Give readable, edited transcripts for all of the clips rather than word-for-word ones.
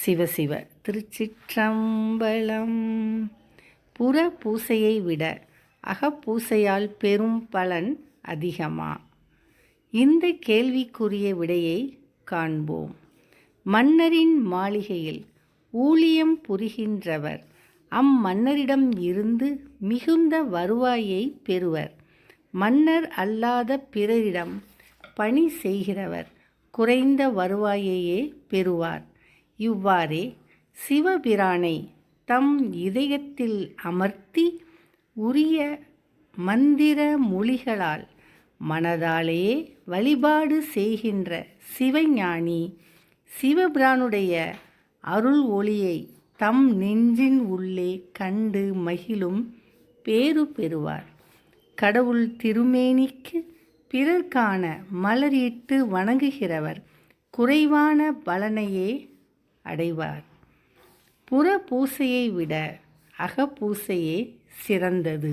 சிவசிவ திருச்சிற்றம்பலம். புற பூசையை விட அகப்பூசையால் பெரும் பலன் அதிகமா? இந்த கேள்விக்குரிய விடையை காண்போம். மன்னரின் மாளிகையில் ஊழியம் புரிகின்றவர் அம்மன்னரிடம் இருந்து மிகுந்த வருவாயை பெறுவர். மன்னர் அல்லாத பிறரிடம் பணி செய்கிறவர் குறைந்த வருவாயையே பெறுவார். இவ்வாறே சிவபிரானை தம் இதயத்தில் அமர்த்தி உரிய மந்திர மொழிகளால் மனதாலேயே வழிபாடு செய்கின்ற சிவஞானி சிவபிரானுடைய அருள் ஒளியை தம் நெஞ்சின் உள்ளே கண்டு மகிழும் பேறு பெறுவார். கடவுள் திருமேனிக்கு பிறர் காண மலரிட்டு வணங்குகிறவர் குறைவான பலனையே அடைவார். புற பூசையை விட அகப்பூசையே சிறந்தது.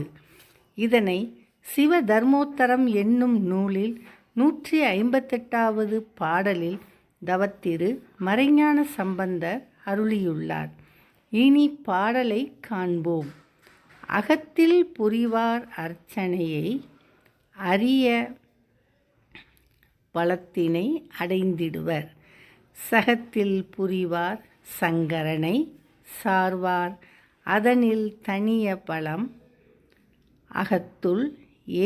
இதனை சிவ தர்மோத்தரம் என்னும் நூலில் 158வது பாடலில் தவத்திரு மறைஞான சம்பந்தர் அருளியுள்ளார். இனி பாடலை காண்போம். அகத்தில் புரிவார் அர்ச்சனையை அரிய பலத்தினை அடைந்திடுவர். சகத்தில் புரிவார் சங்கரனை சார்வார் அதனில் தனிய பலம். அகத்துள்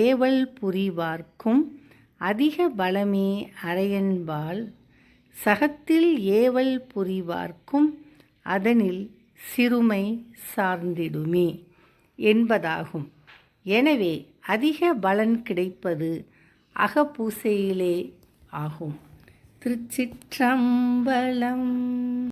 ஏவல் புரிவார்க்கும் அதிக பலமே அரையன்பால். சகத்தில் ஏவல் புரிவார்க்கும் அதனில் சிறுமை சார்ந்திடுமே என்பதாகும். எனவே அதிக பலன் கிடைப்பது அகப்பூசையிலே ஆகும். திருச்சிற்றம்பலம்.